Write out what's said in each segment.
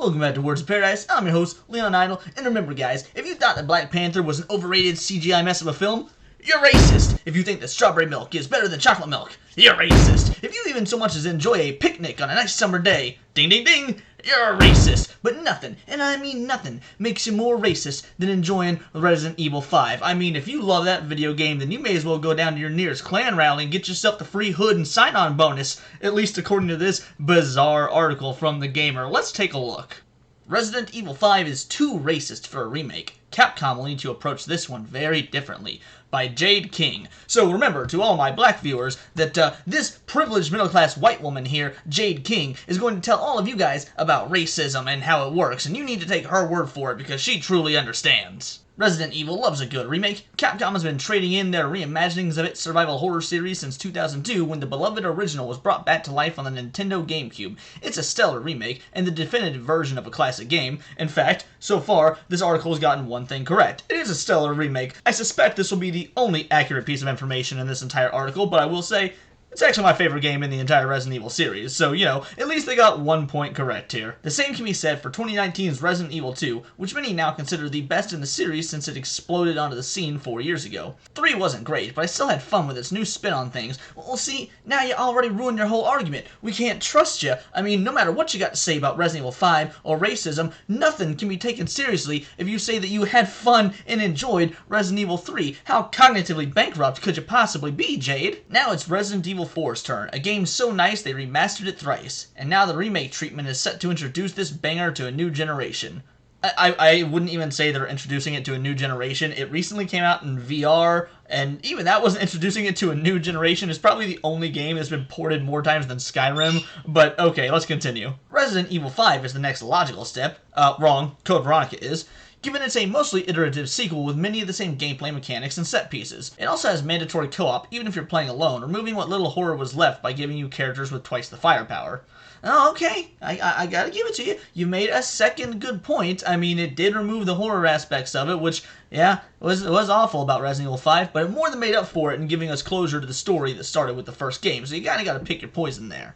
Welcome back to Words of Paradise. I'm your host, Leon Idol, and remember guys, if you thought that Black Panther was an overrated CGI mess of a film, you're racist. If you think that strawberry milk is better than chocolate milk, you're racist. If you even so much as enjoy a picnic on a nice summer day, ding ding ding, you're a racist. But nothing, and I mean nothing, makes you more racist than enjoying Resident Evil 5. I mean, if you love that video game, then you may as well go down to your nearest clan rally and get yourself the free hood and sign-on bonus, at least according to this bizarre article from The Gamer. Let's take a look. Resident Evil 5 is too racist for a remake. Capcom will need to approach this one very differently. By Jade King. So remember, to all my black viewers, that this privileged middle-class white woman here, Jade King, is going to tell all of you guys about racism and how it works, and you need to take her word for it because she truly understands. Resident Evil loves a good remake. Capcom has been trading in their reimaginings of its survival horror series since 2002 when the beloved original was brought back to life on the Nintendo GameCube. It's a stellar remake and the definitive version of a classic game. In fact, so far, this article has gotten one thing correct. It is a stellar remake. I suspect this will be the only accurate piece of information in this entire article, but I will say, it's actually my favorite game in the entire Resident Evil series, so, you know, at least they got 1 point correct here. The same can be said for 2019's Resident Evil 2, which many now consider the best in the series since it exploded onto the scene 4 years ago. 3 wasn't great, but I still had fun with its new spin on things. Well, see, now you already ruined your whole argument. We can't trust you. I mean, no matter what you got to say about Resident Evil 5 or racism, nothing can be taken seriously if you say that you had fun and enjoyed Resident Evil 3. How cognitively bankrupt could you possibly be, Jade? Now it's Resident Evil 4's turn, a game so nice they remastered it thrice, and now the remake treatment is set to introduce this banger to a new generation. I wouldn't even say they're introducing it to a new generation. It recently came out in VR, and even that wasn't introducing it to a new generation. It's probably the only game that's been ported more times than Skyrim, but okay, let's continue. Resident Evil 5 is the next logical step. Wrong, Code Veronica is. Given it's a mostly iterative sequel with many of the same gameplay mechanics and set pieces. It also has mandatory co-op, even if you're playing alone, removing what little horror was left by giving you characters with twice the firepower. Oh, okay, I gotta give it to you. You made a second good point. I mean, it did remove the horror aspects of it, which, yeah, was awful about Resident Evil 5, but it more than made up for it in giving us closure to the story that started with the first game, so you kinda gotta pick your poison there.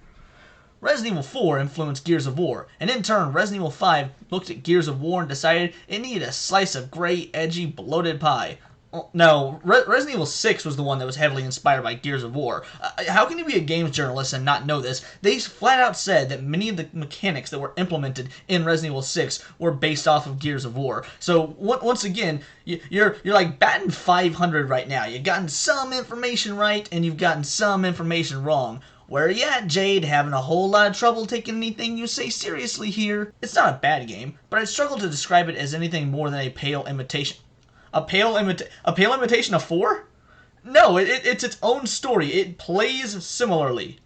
Resident Evil 4 influenced Gears of War, and in turn, Resident Evil 5 looked at Gears of War and decided it needed a slice of gray, edgy, bloated pie. No, Resident Evil 6 was the one that was heavily inspired by Gears of War. How can you be a games journalist and not know this? They flat out said that many of the mechanics that were implemented in Resident Evil 6 were based off of Gears of War. So, once again, you're like batting 500 right now. You've gotten some information right, and you've gotten some information wrong. Where are you at, Jade? Having a whole lot of trouble taking anything you say seriously here. It's not a bad game, but I'd struggle to describe it as anything more than a pale imitation. A pale imitation of 4? No, it's its own story. It plays similarly.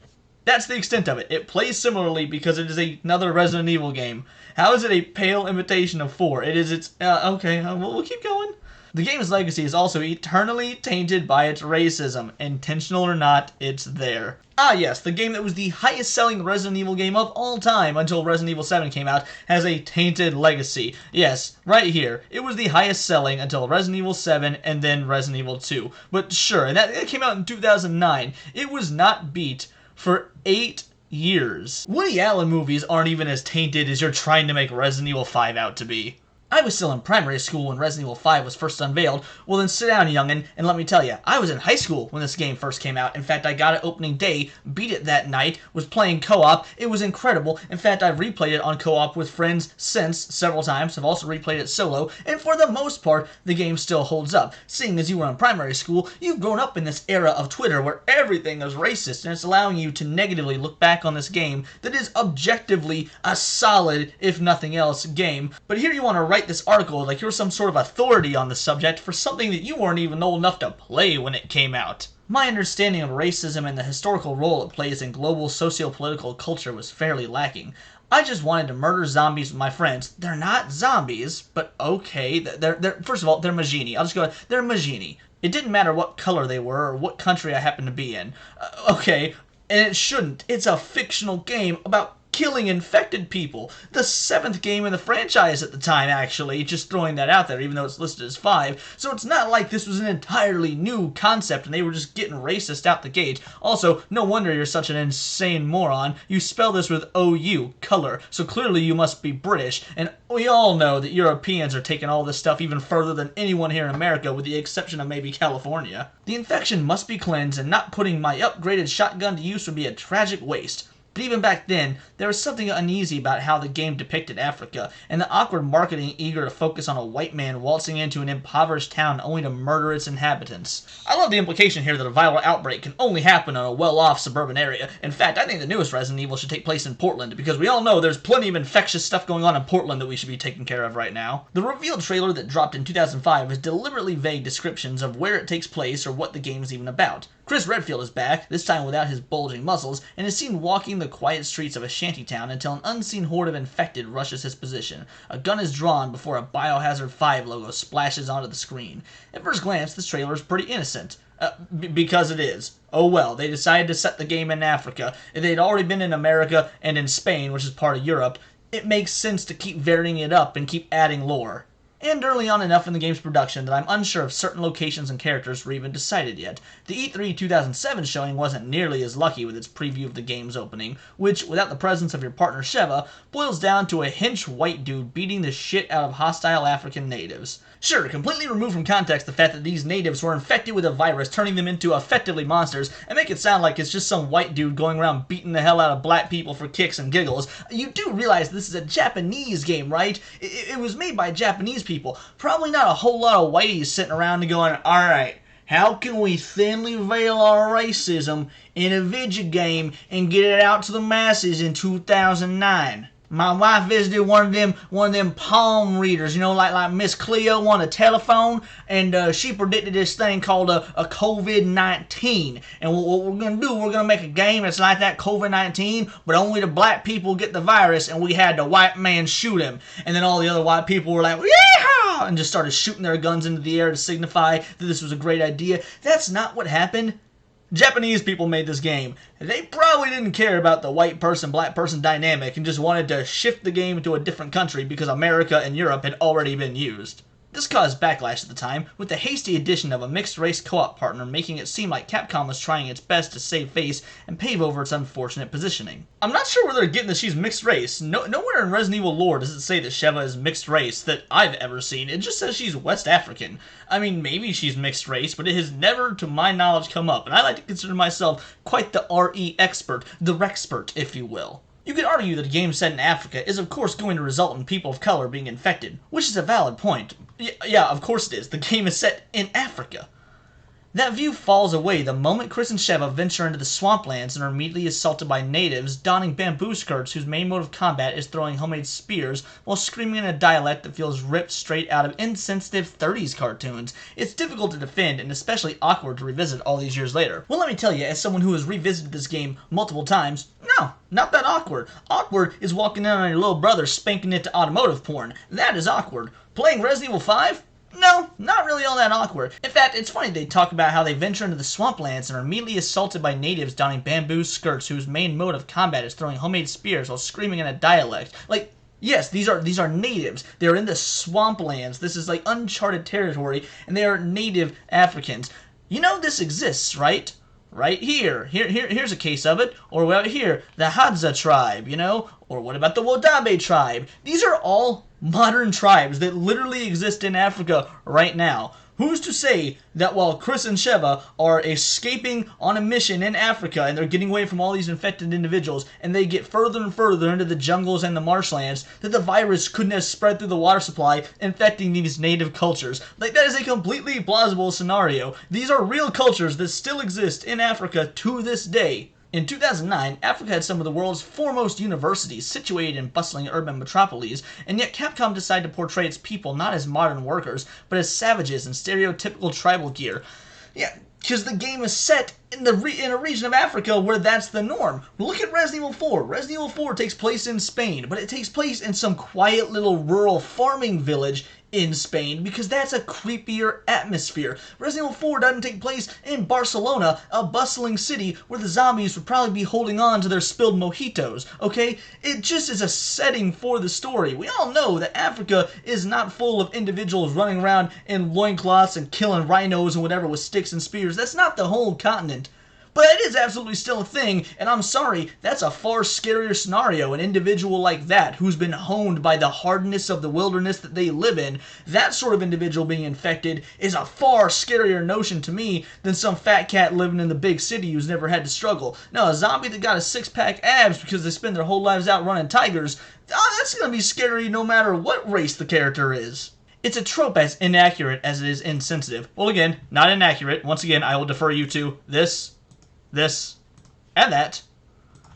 That's the extent of it. It plays similarly because it is another Resident Evil game. How is it a pale imitation of 4? It is its... okay, we'll keep going. The game's legacy is also eternally tainted by its racism. Intentional or not, it's there. Ah yes, the game that was the highest selling Resident Evil game of all time until Resident Evil 7 came out has a tainted legacy. Yes, right here. It was the highest selling until Resident Evil 7 and then Resident Evil 2. But sure, and that came out in 2009. It was not beat for 8 years. Woody Allen movies aren't even as tainted as you're trying to make Resident Evil 5 out to be. I was still in primary school when Resident Evil 5 was first unveiled. Well then sit down, youngin', and let me tell you, I was in high school when this game first came out. In fact, I got it opening day, beat it that night, was playing co-op. It was incredible. In fact, I've replayed it on co-op with friends since several times. I've also replayed it solo, and for the most part, the game still holds up. Seeing as you were in primary school, you've grown up in this era of Twitter where everything is racist, and it's allowing you to negatively look back on this game that is objectively a solid, if nothing else, game. But here you want to write this article like you're some sort of authority on the subject for something that you weren't even old enough to play when it came out. My understanding of racism and the historical role it plays in global socio-political culture was fairly lacking. I just wanted to murder zombies with my friends. They're not zombies, but okay. They're first of all, they're Majini. I'll just go, they're Majini. It didn't matter what color they were or what country I happened to be in. Okay, and it shouldn't. It's a fictional game about killing infected people. The 7th game in the franchise at the time, actually, just throwing that out there, even though it's listed as 5. So it's not like this was an entirely new concept and they were just getting racist out the gate. Also, no wonder you're such an insane moron. You spell this with O-U, color, so clearly you must be British, and we all know that Europeans are taking all this stuff even further than anyone here in America, with the exception of maybe California. The infection must be cleansed, and not putting my upgraded shotgun to use would be a tragic waste. But even back then, there was something uneasy about how the game depicted Africa, and the awkward marketing eager to focus on a white man waltzing into an impoverished town only to murder its inhabitants. I love the implication here that a viral outbreak can only happen in a well-off suburban area. In fact, I think the newest Resident Evil should take place in Portland, because we all know there's plenty of infectious stuff going on in Portland that we should be taking care of right now. The revealed trailer that dropped in 2005 has deliberately vague descriptions of where it takes place or what the game is even about. Chris Redfield is back, this time without his bulging muscles, and is seen walking the quiet streets of a shantytown until an unseen horde of infected rushes his position. A gun is drawn before a Biohazard 5 logo splashes onto the screen. At first glance, this trailer is pretty innocent. Because it is. Oh well, they decided to set the game in Africa. They'd already been in America and in Spain, which is part of Europe. It makes sense to keep varying it up and keep adding lore. And early on enough in the game's production that I'm unsure if certain locations and characters were even decided yet. The E3 2007 showing wasn't nearly as lucky with its preview of the game's opening, which, without the presence of your partner Sheva, boils down to a hench white dude beating the shit out of hostile African natives. Sure, completely remove from context the fact that these natives were infected with a virus, turning them into effectively monsters, and make it sound like it's just some white dude going around beating the hell out of black people for kicks and giggles. You do realize this is a Japanese game, right? It was made by Japanese people. Probably not a whole lot of whiteys sitting around and going, alright, how can we thinly veil our racism in a video game and get it out to the masses in 2009? My wife visited one of them palm readers, you know, like Miss Cleo on a telephone, and she predicted this thing called a COVID-19. And what we're gonna do, we're gonna make a game that's like that COVID-19, but only the black people get the virus, and we had the white man shoot him. And then all the other white people were like, yeehaw! And just started shooting their guns into the air to signify that this was a great idea. That's not what happened. Japanese people made this game. They probably didn't care about the white person, black person dynamic and just wanted to shift the game to a different country because America and Europe had already been used. This caused backlash at the time, with the hasty addition of a mixed-race co-op partner making it seem like Capcom was trying its best to save face and pave over its unfortunate positioning. I'm not sure where they're getting that she's mixed race. Nowhere in Resident Evil lore does it say that Sheva is mixed race that I've ever seen. It just says she's West African. I mean, maybe she's mixed race, but it has never, to my knowledge, come up, and I like to consider myself quite the RE expert, the Rexpert, if you will. You could argue that a game set in Africa is of course going to result in people of color being infected, which is a valid point. Yeah, of course it is. The game is set in Africa. That view falls away the moment Chris and Sheva venture into the swamplands and are immediately assaulted by natives donning bamboo skirts whose main mode of combat is throwing homemade spears while screaming in a dialect that feels ripped straight out of insensitive 30s cartoons. It's difficult to defend and especially awkward to revisit all these years later. Well, let me tell you, as someone who has revisited this game multiple times, no, not that awkward. Awkward is walking in on your little brother spanking it to automotive porn. That is awkward. Playing Resident Evil 5? No, not really all that awkward. In fact, it's funny they talk about how they venture into the swamplands and are immediately assaulted by natives donning bamboo skirts whose main mode of combat is throwing homemade spears while screaming in a dialect. Like, yes, these are natives. They're in the swamplands. This is like uncharted territory, and they are native Africans. You know this exists, right? Right here. Here's a case of it. Or right here, the Hadza tribe, you know? Or what about the Wodabe tribe? These are all modern tribes that literally exist in Africa right now. Who's to say that while Chris and Sheva are escaping on a mission in Africa and they're getting away from all these infected individuals and they get further and further into the jungles and the marshlands, that the virus couldn't have spread through the water supply, infecting these native cultures? Like, that is a completely plausible scenario. These are real cultures that still exist in Africa to this day. In 2009, Africa had some of the world's foremost universities situated in bustling urban metropolises, and yet Capcom decided to portray its people not as modern workers, but as savages in stereotypical tribal gear. Yeah, because the game is set in a region of Africa where that's the norm. Look at Resident Evil 4. Resident Evil 4 takes place in Spain, but it takes place in some quiet little rural farming village in Spain because that's a creepier atmosphere. Resident Evil 4 doesn't take place in Barcelona, a bustling city where the zombies would probably be holding on to their spilled mojitos, okay? It just is a setting for the story. We all know that Africa is not full of individuals running around in loincloths and killing rhinos and whatever with sticks and spears. That's not the whole continent. But it is absolutely still a thing, and I'm sorry, that's a far scarier scenario. An individual like that, who's been honed by the hardness of the wilderness that they live in, that sort of individual being infected is a far scarier notion to me than some fat cat living in the big city who's never had to struggle. No, a zombie that got a six-pack abs because they spend their whole lives out running tigers, that's gonna be scary no matter what race the character is. It's a trope as inaccurate as it is insensitive. Well, again, not inaccurate. Once again, I will defer you to this, and that.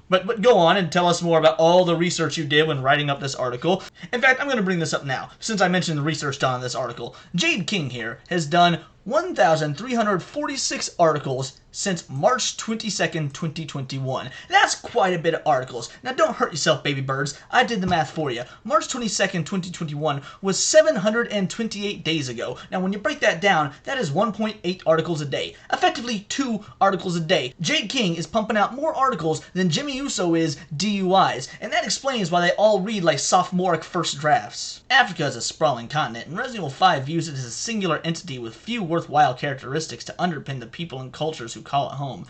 But go on and tell us more about all the research you did when writing up this article. In fact, I'm going to bring this up now, since I mentioned the research done on this article. Jade King here has done 1,346 articles since March 22nd, 2021. That's quite a bit of articles. Now don't hurt yourself, baby birds. I did the math for you. March 22nd, 2021 was 728 days ago. Now when you break that down, that is 1.8 articles a day. Effectively 2 articles a day. Jade King is pumping out more articles than Jimmy Uso is DUIs, and that explains why they all read like sophomoric first drafts. Africa is a sprawling continent, and Resident Evil 5 views it as a singular entity with few worthwhile characteristics to underpin the people and cultures who call it home.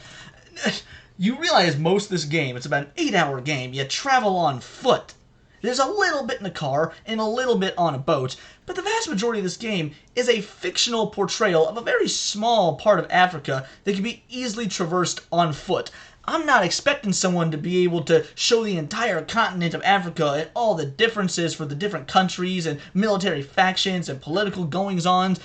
You realize most of this game, it's about an 8-hour game, you travel on foot. There's a little bit in a car and a little bit on a boat, but the vast majority of this game is a fictional portrayal of a very small part of Africa that can be easily traversed on foot. I'm not expecting someone to be able to show the entire continent of Africa and all the differences for the different countries and military factions and political goings-ons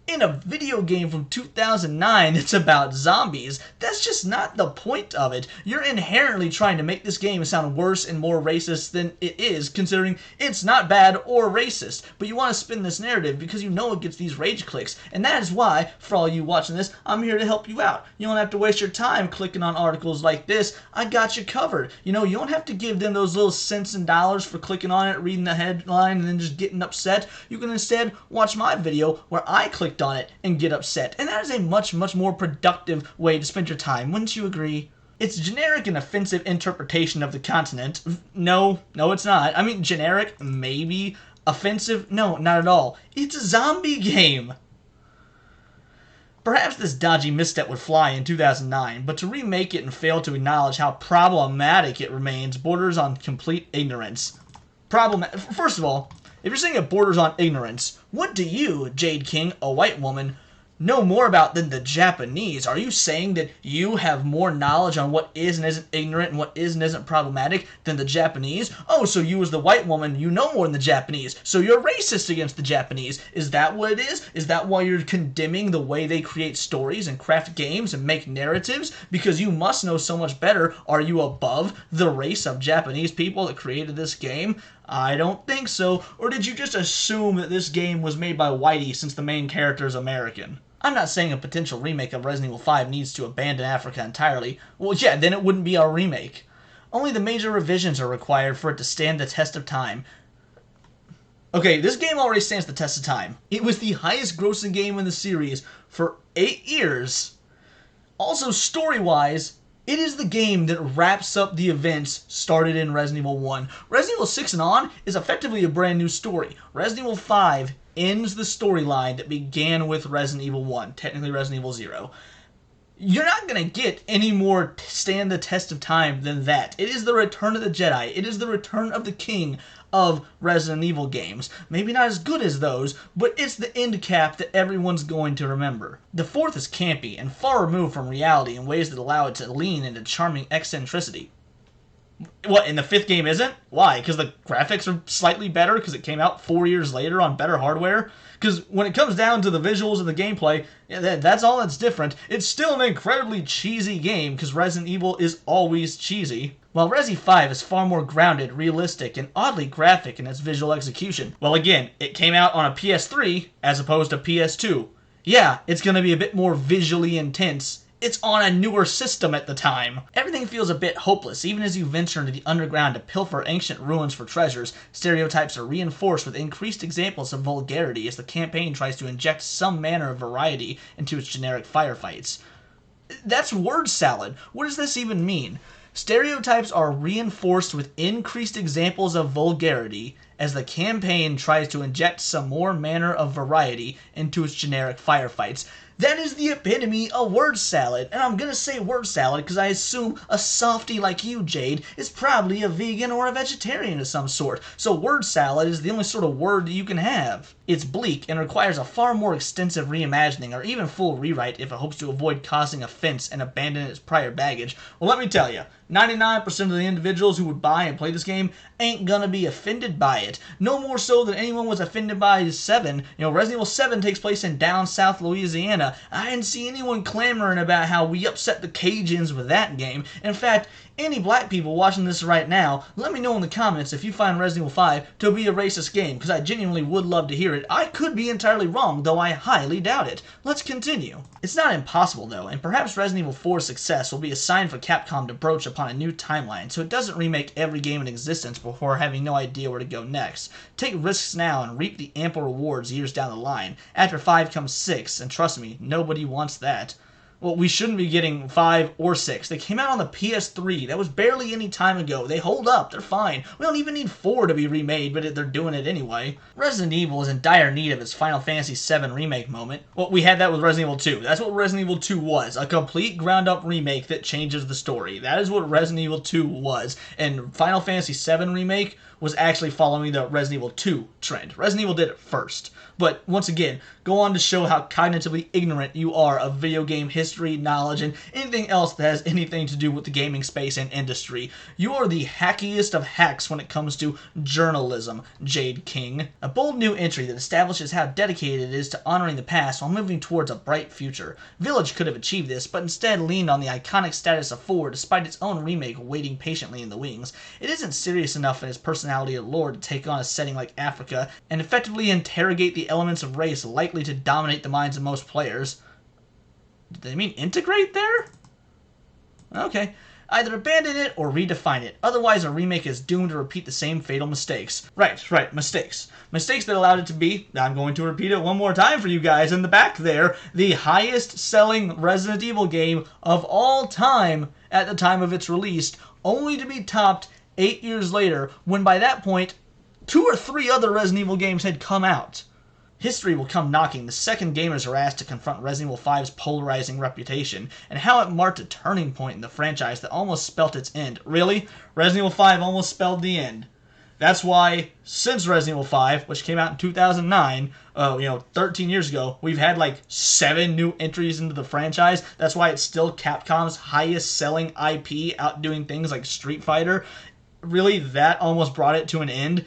in a video game from 2009 that's about zombies. That's just not the point of it. You're inherently trying to make this game sound worse and more racist than it is, considering it's not bad or racist. But you want to spin this narrative because you know it gets these rage clicks. And that is why, for all you watching this, I'm here to help you out. You don't have to waste your time clicking on articles like this. I got you covered. You know, you don't have to give them those little cents and dollars for clicking on it, reading the headline, and then just getting upset. You can instead watch my video where I clicked on it and get upset. And that is a much more productive way to spend your time, wouldn't you agree? It's generic and offensive interpretation of the continent. No, it's not. I mean, generic, maybe. Offensive? No, not at all. It's a zombie game. Perhaps this dodgy misstep would fly in 2009, but to remake it and fail to acknowledge how problematic it remains borders on complete ignorance. First of all, if you're saying it borders on ignorance, what do you, Jade King, a white woman, know more about than the Japanese? Are you saying that you have more knowledge on what is and isn't ignorant and what is and isn't problematic than the Japanese? Oh, so you as the white woman, you know more than the Japanese, so you're racist against the Japanese. Is that what it is? Is that why you're condemning the way they create stories and craft games and make narratives? Because you must know so much better. Are you above the race of Japanese people that created this game? I don't think so. Or did you just assume that this game was made by Whitey since the main character is American? I'm not saying a potential remake of Resident Evil 5 needs to abandon Africa entirely. Well, yeah, then it wouldn't be a remake. Only the major revisions are required for it to stand the test of time. Okay, this game already stands the test of time. It was the highest grossing game in the series for 8 years. Also, story-wise, it is the game that wraps up the events started in Resident Evil 1. Resident Evil 6 and on is effectively a brand new story. Resident Evil 5 ends the storyline that began with Resident Evil 1, technically Resident Evil 0. You're not going to get any more stand the test of time than that. It is the return of the Jedi. It is the return of the king of Resident Evil games. Maybe not as good as those, but it's the end cap that everyone's going to remember. The fourth is campy and far removed from reality in ways that allow it to lean into charming eccentricity. What, and the fifth game isn't? Why? Because the graphics are slightly better because it came out 4 years later on better hardware? Because when it comes down to the visuals and the gameplay, yeah, that's all that's different. It's still an incredibly cheesy game because Resident Evil is always cheesy. While Resi 5 is far more grounded, realistic, and oddly graphic in its visual execution. Well, again, it came out on a PS3 as opposed to PS2. Yeah, it's going to be a bit more visually intense it's on a newer system at the time. Everything feels a bit hopeless, even as you venture into the underground to pilfer ancient ruins for treasures. Stereotypes are reinforced with increased examples of vulgarity as the campaign tries to inject some manner of variety into its generic firefights. That's word salad. What does this even mean? Stereotypes are reinforced with increased examples of vulgarity as the campaign tries to inject some more manner of variety into its generic firefights. That is the epitome of word salad, and I'm gonna say word salad because I assume a softie like you, Jade, is probably a vegan or a vegetarian of some sort, so word salad is the only sort of word you can have. It's bleak and requires a far more extensive reimagining or even full rewrite if it hopes to avoid causing offense and abandon its prior baggage. Well, let me tell you, 99% of the individuals who would buy and play this game ain't gonna be offended by it. No more so than anyone was offended by 7. Resident Evil 7 takes place in down south Louisiana. I didn't see anyone clamoring about how we upset the Cajuns with that game. In fact, any black people watching this right now, let me know in the comments if you find Resident Evil 5 to be a racist game, because I genuinely would love to hear it. I could be entirely wrong, though I highly doubt it. Let's continue. It's not impossible, though, and perhaps Resident Evil 4's success will be a sign for Capcom to broach upon a new timeline, so it doesn't remake every game in existence before having no idea where to go next. Take risks now and reap the ample rewards years down the line. After 5 comes 6, and trust me, nobody wants that. Well, we shouldn't be getting 5 or 6. They came out on the PS3. That was barely any time ago. They hold up. They're fine. We don't even need 4 to be remade, but they're doing it anyway. Resident Evil is in dire need of its Final Fantasy VII Remake moment. Well, we had that with Resident Evil 2. That's what Resident Evil 2 was. A complete ground-up remake that changes the story. That is what Resident Evil 2 was. And Final Fantasy VII Remake was actually following the Resident Evil 2 trend. Resident Evil did it first. But once again, go on to show how cognitively ignorant you are of video game history, knowledge, and anything else that has anything to do with the gaming space and industry. You are the hackiest of hacks when it comes to journalism, Jade King. A bold new entry that establishes how dedicated it is to honoring the past while moving towards a bright future. Village could have achieved this, but instead leaned on the iconic status of 4 despite its own remake waiting patiently in the wings. It isn't serious enough in its personality or lore to take on a setting like Africa and effectively interrogate the elements of race likely to dominate the minds of most players. Did they mean integrate there? Okay. Either abandon it or redefine it. Otherwise, a remake is doomed to repeat the same fatal mistakes. Right, mistakes. Mistakes that allowed it to be, I'm going to repeat it one more time for you guys in the back there, the highest selling Resident Evil game of all time at the time of its release, only to be topped 8 years later, when by that point, 2 or 3 other Resident Evil games had come out. History will come knocking the second gamers are asked to confront Resident Evil 5's polarizing reputation, and how it marked a turning point in the franchise that almost spelt its end. Really? Resident Evil 5 almost spelled the end. That's why, since Resident Evil 5, which came out in 2009, 13 years ago, we've had like 7 new entries into the franchise. That's why it's still Capcom's highest selling IP, outdoing things like Street Fighter. Really, that almost brought it to an end.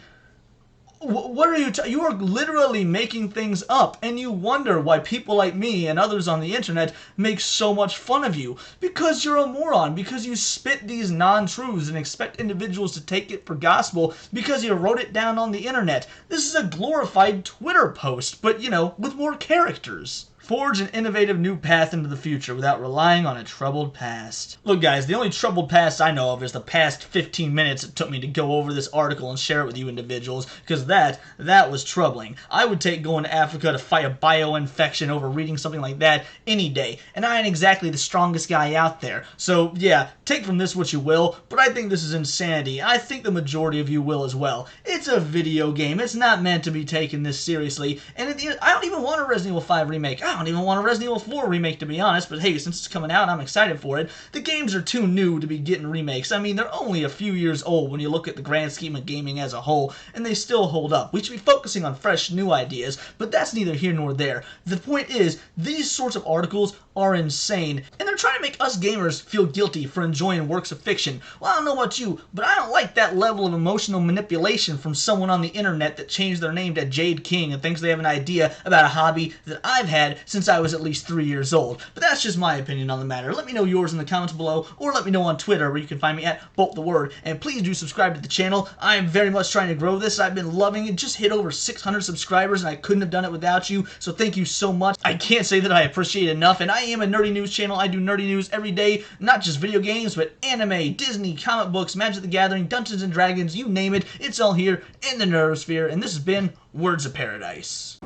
What are you you are literally making things up, and you wonder why people like me and others on the internet make so much fun of you. Because you're a moron, because you spit these non-truths and expect individuals to take it for gospel because you wrote it down on the internet. This is a glorified Twitter post, but, with more characters. Forge an innovative new path into the future without relying on a troubled past. Look guys, the only troubled past I know of is the past 15 minutes it took me to go over this article and share it with you individuals, because that was troubling. I would take going to Africa to fight a bioinfection over reading something like that any day, and I ain't exactly the strongest guy out there. So yeah, take from this what you will, but I think this is insanity. I think the majority of you will as well. It's a video game. It's not meant to be taken this seriously, and I don't even want a Resident Evil 5 remake. I don't even want a Resident Evil 4 remake, to be honest, but hey, since it's coming out, I'm excited for it. The games are too new to be getting remakes. I mean, they're only a few years old when you look at the grand scheme of gaming as a whole, and they still hold up. We should be focusing on fresh, new ideas, but that's neither here nor there. The point is, these sorts of articles are insane, and they're trying to make us gamers feel guilty for enjoying works of fiction. Well, I don't know about you, but I don't like that level of emotional manipulation from someone on the internet that changed their name to Jade King and thinks they have an idea about a hobby that I've had since I was at least 3 years old. But that's just my opinion on the matter. Let me know yours in the comments below, or let me know on Twitter, where you can find me at BoltTheWord. And please do subscribe to the channel. I am very much trying to grow this. I've been loving it. Just hit over 600 subscribers, and I couldn't have done it without you. So thank you so much. I can't say that I appreciate it enough. And I am a nerdy news channel. I do nerdy news every day, not just video games, but anime, Disney, comic books, Magic the Gathering, Dungeons and Dragons, you name it. It's all here in the Nerdosphere. And this has been Words of Paradise.